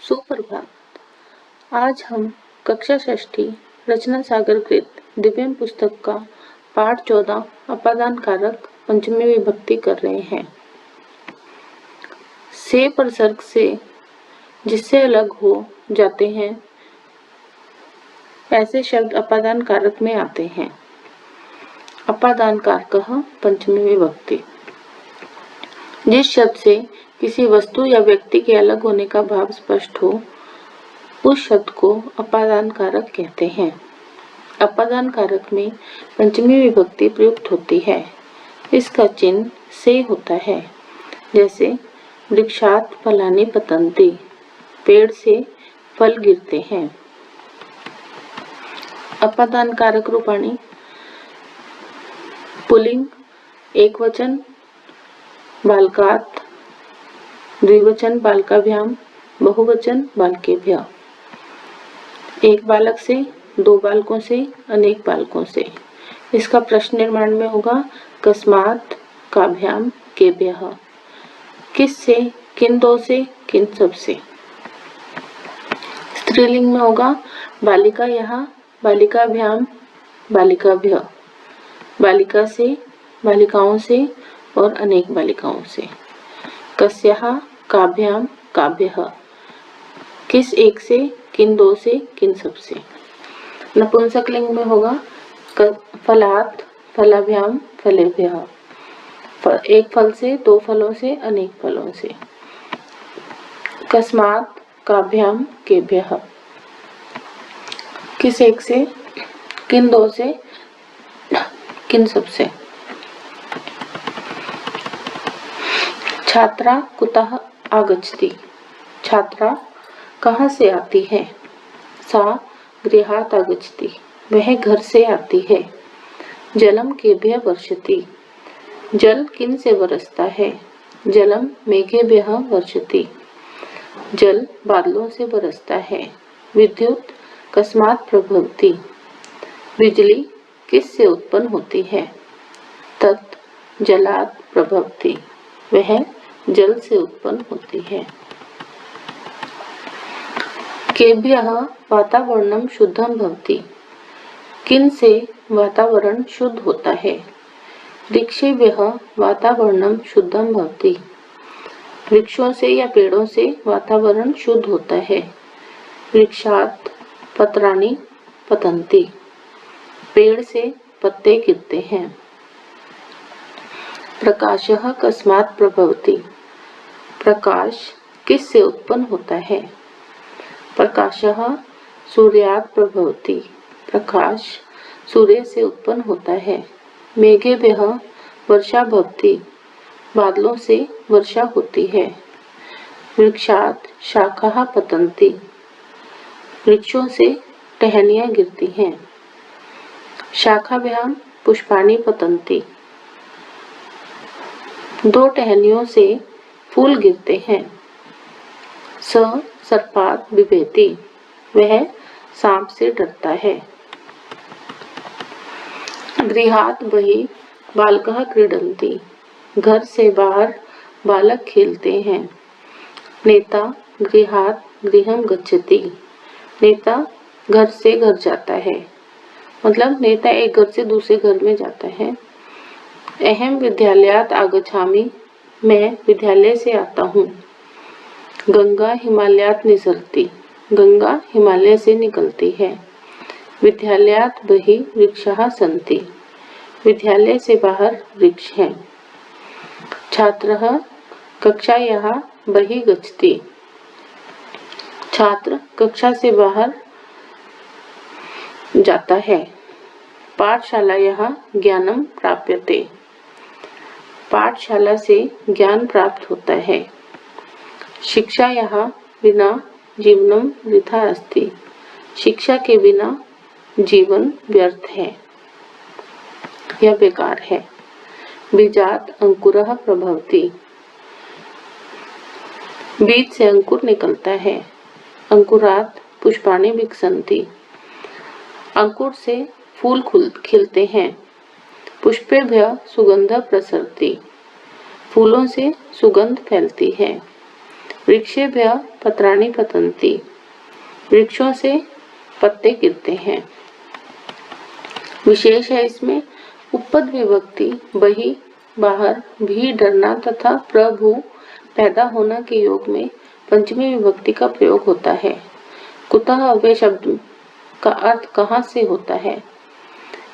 सुप्रभात। आज हम कक्षा षष्ठी रचना सागर कृत दिव्यम पुस्तक का पाठ 14 अपादान कारक पंचमी विभक्ति कर रहे हैं। से प्रसर्ग से जिससे अलग हो जाते हैं ऐसे शब्द अपादान कारक में आते हैं। अपादान कारकः पंचमी विभक्ति। जिस शब्द से किसी वस्तु या व्यक्ति के अलग होने का भाव स्पष्ट हो उस शब्द को अपादान कारक कहते हैं। अपादान कारक में पंचमी विभक्ति प्रयुक्त होती है। इसका चिन्ह से होता है। जैसे वृक्षात् फलानि पतन्ति, पेड़ से फल गिरते हैं। अपादान कारक रूपाणी पुल्लिंग एकवचन बालकात्, द्विवचन बालकाभ्याम, बहुवचन बालकेभ्यः। एक बालक से, दो बालकों से, अनेक बालकों से। इसका प्रश्न निर्माण में होगा कस्मात्, काभ्याम, केभ्यः। किस से, किन दो से, किन सब से। स्त्रीलिंग में होगा बालिका यहाँ, बालिकाभ्याम, बालिकाभ्यः। बालिका से, बालिकाओं से और अनेक बालिकाओं से। कस्याः, काभ्याम, काभ्यः। किस एक से, किन दो से, किन सब से। नपुंसक लिंग में होगा फलात्, फलाभ्याम, फलेभ्यः। एक फल से, दो फलों से, अनेक फलों से। कस्मात्, काभ्याम, केभ्यः। किस एक से, किन दो से, किन सब से। छात्रा कुतः आगच्छति। छात्रा कहाँ से आती है। सा गृहात् आगच्छति। वह घर से आती है। जलम केभ्यः वर्षति। जल किन से बरसता है। जलम मेघेभ्यः वर्षति। जल बादलों से बरसता है। विद्युत कस्मात् प्रभवति। बिजली किस से उत्पन्न होती है। तत् जलात् प्रभवति। वह जल से उत्पन्न होती है। केभ्यः वातावरणं शुद्धं भवति। किन से वातावरण शुद्ध होता है। वृक्षेभ्यः वातावरणं शुद्धं भवति। वृक्षों से या पेड़ों से वातावरण शुद्ध होता है। वृक्षात् पत्राणि पतन्ति। पेड़ से पत्ते गिरते हैं। प्रकाशः कस्मात् प्रभवति। प्रकाश किस से उत्पन्न होता है। प्रकाशः सूर्यात् प्रभवति। प्रकाश सूर्य से उत्पन्न होता है। मेघेभ्यः वर्षा भवति। बादलों से वर्षा होती है। वृक्षात् शाखाः पतन्ति। वृक्षों से टहनियाँ गिरती हैं। शाखाभ्यां पुष्पाणि पतन्ति। दो टहनियों से फूल गिरते हैं। स सर्पात् बिभेति। वह सांप से डरता है। गृहात् बहिः बालकः क्रीडन्ति। घर से बाहर बालक खेलते हैं। नेता गृहात् गृहं गच्छति। नेता घर से घर जाता है। मतलब नेता एक घर से दूसरे घर में जाता है। अहम विद्यालयात् आगच्छामि। मैं विद्यालय से आता हूँ। गंगा हिमालयात् निसरति। गंगा हिमालय से निकलती है। विद्यालयात् बहिः वृक्षाः सन्ति। विद्यालय से बाहर वृक्ष हैं। छात्रः कक्षायाः बहिः गच्छति। छात्र कक्षा से बाहर जाता है। पाठशालायाः ज्ञानं प्राप्यते। पाठशाला से ज्ञान प्राप्त होता है। शिक्षायाः विना जीवनं वृथा अस्ति। शिक्षा के बिना जीवन व्यर्थ है या बेकार है। बीजात् अंकुरः प्रभवति। बीज से अंकुर निकलता है। अंकुरात् पुष्पाणि विकसन्ति। अंकुर से फूल खिलते हैं। पुष्पेभ्यः सुगन्धः प्रसरति। फूलों से सुगंध फैलती है। वृक्षेभ्यः पत्राणि पतन्ति, वृक्षों से पत्ते गिरते हैं। विशेष है इसमें उपपद विभक्ति बहि, बाहर, भी डरना तथा प्रभु पैदा होना के योग में पंचमी विभक्ति का प्रयोग होता है। कुतः अव्यय शब्द का अर्थ कहाँ से होता है,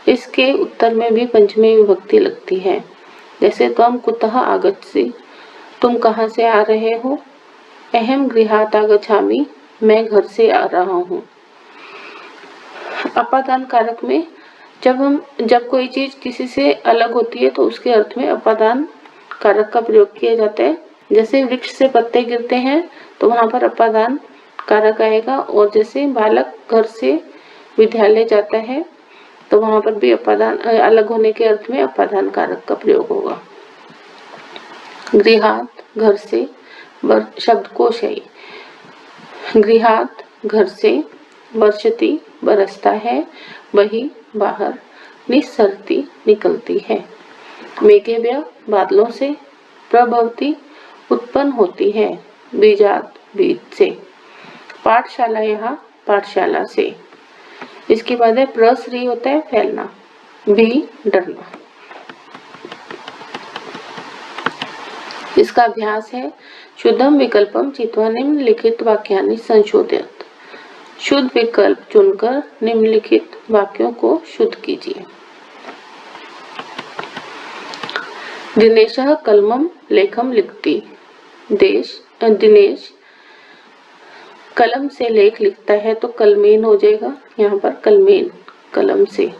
इसके उत्तर में भी पंचमी विभक्ति लगती है। जैसे त्वं कुतः आगच्छसि, तुम कहाँ से आ रहे हो। अहम गृहात् आगच्छामि, मैं घर से आ रहा हूँ। अपादान कारक में जब कोई चीज किसी से अलग होती है तो उसके अर्थ में अपादान कारक का प्रयोग किया जाता है। जैसे वृक्ष से पत्ते गिरते हैं तो वहां पर अपादान कारक आएगा, और जैसे बालक घर से विद्यालय जाता है तो वहां पर भी अपादान अलग होने के अर्थ में अपादान कारक का प्रयोग होगा। गृहात् घर से, शब्दकोश है। गृहात् घर से, वर्षति बरसता है, बहि बाहर, निस्सरति निकलती है। मेघेभ्यः बादलों से, प्रभवति उत्पन्न होती है, बीजात् बीज से। पाठशालायाः पाठशाला से। इसके बाद है प्रसरी होता है फैलना, भी डरना। इसका अभ्यास है शुद्धम विकल्पम चित्वा निम्नलिखित वाक्यानि संशोधयत। शुद्ध विकल्प चुनकर निम्नलिखित वाक्यों को शुद्ध कीजिए। दिनेशः कलमं लेखम लिखति। दिनेश कलम से लेख लिखता है तो कलमेन हो जाएगा, यहाँ पर कलमेन कलम से।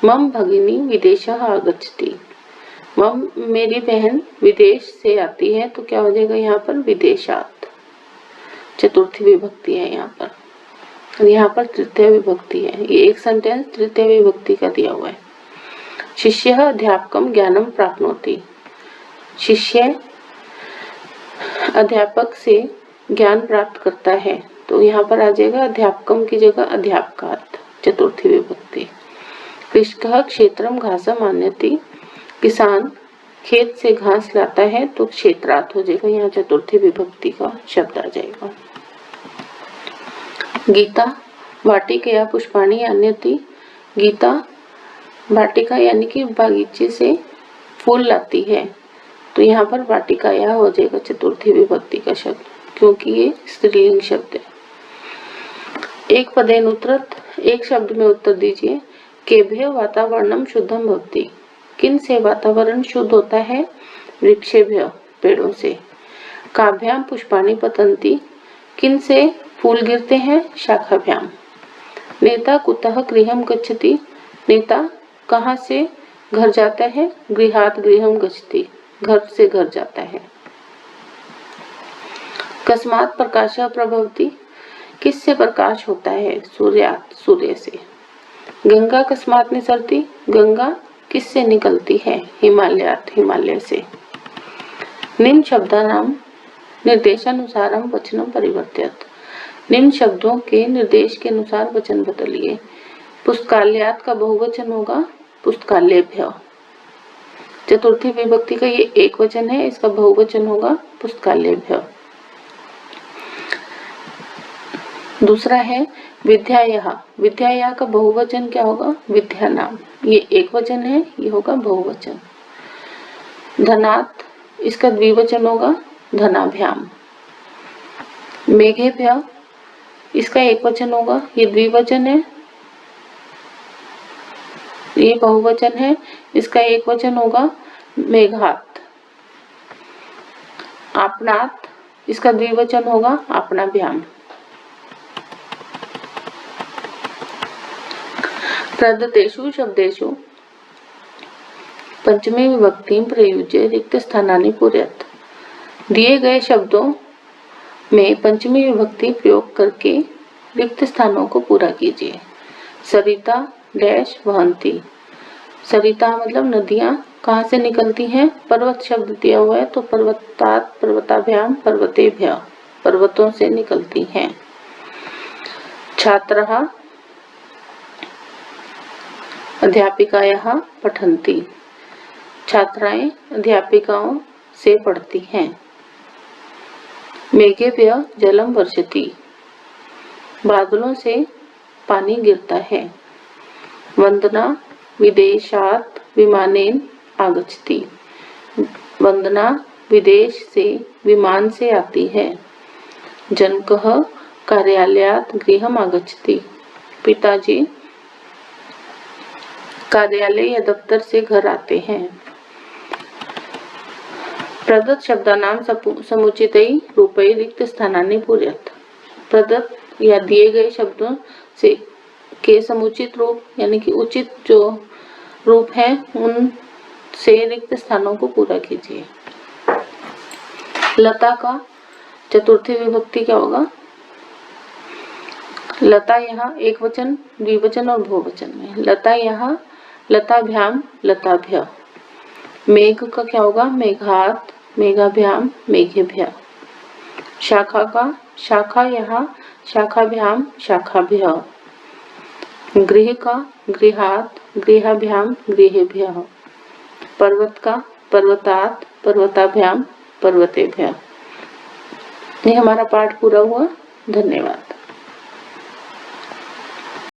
मम भगिनी विदेशः आगच्छति। मम मेरी बहन विदेश से आती है तो क्या हो जाएगा यहाँ पर विदेशात। चतुर्थी विभक्ति है यहाँ पर, और यहाँ पर तृतीय विभक्ति है। ये एक सेंटेंस तृतीय विभक्ति का दिया हुआ है। शिष्यः अध्यापकं ज्ञानं प्राप्नोति। शिष्य अध्यापक से ज्ञान प्राप्त करता है तो यहाँ पर आ जाएगा अध्यापकम की जगह अध्यापकात्, चतुर्थी विभक्ति। कृषकः क्षेत्रम घासम आनयति। किसान खेत से घास लाता है तो क्षेत्रात् हो जाएगा, यहाँ चतुर्थी विभक्ति का शब्द आ जाएगा। गीता वाटिकया पुष्पाणि आनयति। गीता वाटिका यानी कि बागीचे से फूल लाती है तो यहाँ पर वाटिकाया हो जाएगा चतुर्थी विभक्ति का शब्द, क्योंकि ये स्त्रीलिंग शब्द है। एक पदेन उत्तरत, एक शब्द में उत्तर दीजिए। केभ्य वातावरणम शुद्धम भवति। किन से वातावरण शुद्ध होता है? वृक्षेभ्य पेड़ों से। काभ्याम पुष्पाणि पतन्ति। किन से फूल गिरते हैं? शाखाभ्याम। नेता कुतः गृहं गच्छति। नेता कहाँ से घर जाता है? गृहात् गृहं गच्छति, घर से घर जाता है। कस्मात् प्रकाशः प्रभवति। किससे प्रकाश होता है? सूर्यात्, सूर्य से। गंगा कस्मात् निसरति। गंगा किससे निकलती है? हिमालयात्, हिमालय से। निम्न शब्दानां निर्देशानुसारम वचनम परिवर्त्यत। निम्न शब्दों के निर्देश के अनुसार वचन बदलिए। पुस्तकालयात् का बहुवचन होगा पुस्तकालयभ्यः। चतुर्थी विभक्ति का ये एक वचन है, इसका बहुवचन होगा पुस्तकालयभ्यः। दूसरा है विद्यायाः। विद्यायाः का बहुवचन क्या होगा? विद्यानाम। ये एक वचन है, ये होगा बहुवचन। धनात्, इसका द्विवचन होगा धनाभ्याम। मेघेभ्यः, इसका एक वचन होगा, ये द्विवचन है, ये बहुवचन है, इसका एक वचन होगा मेघात्। आपनात्, इसका द्विवचन होगा आपनाभ्याम। प्रदत्तेषु शब्देषु पंचमी विभक्ति प्रयुज्य रिक्त स्थानानि पूरयत। दिए गए शब्दों में पंचमी विभक्ति प्रयोग करके रिक्त स्थानों को पूरा कीजिए। सरिता डैश वहंती। सरिता मतलब नदियां कहाँ से निकलती हैं? पर्वत शब्द दिया हुआ है तो पर्वतात्, पर्वताभ्याम, पर्वतेभ्यः, पर्वतों से निकलती हैं। छात्रः अध्यापिकायाः पठन्ति। छात्राएं अध्यापिकाओं से पढ़ती हैं। मेघेभ्यः जलं वर्षति, बादलों से पानी गिरता है। वंदना विदेशात् विमानेन आगच्छति, वंदना विदेश से विमान से आती है। जनकः कार्यालयात् गृहम् आगच्छति, पिताजी कार्यालय या दफ्तर से घर आते हैं। प्रदत्त शब्दानां समुचितै रूपै रिक्त स्थानानि पूरयत, प्रदत्त या दिए गए शब्दों से के समुचित रूप यानी कि उचित जो रूप है उन से रिक्त स्थानों को पूरा कीजिए। लता का चतुर्थी विभक्ति क्या होगा? लता यहाँ एक वचन, द्विवचन और बहुवचन में। लता यहाँ लताभ्याम लताभ्य। मेघ का क्या होगा? मेघात मेघाभ्याम मेघेभ्य। शाखा का शाखा यहाँ शाखाभ्याम शाखाभ्य। गृह का गृहात गृहाभ्याम गृहेभ्य। पर्वत का पर्वतात पर्वताभ्याम पर्वतेभ्य। ये हमारा पाठ पूरा हुआ। धन्यवाद।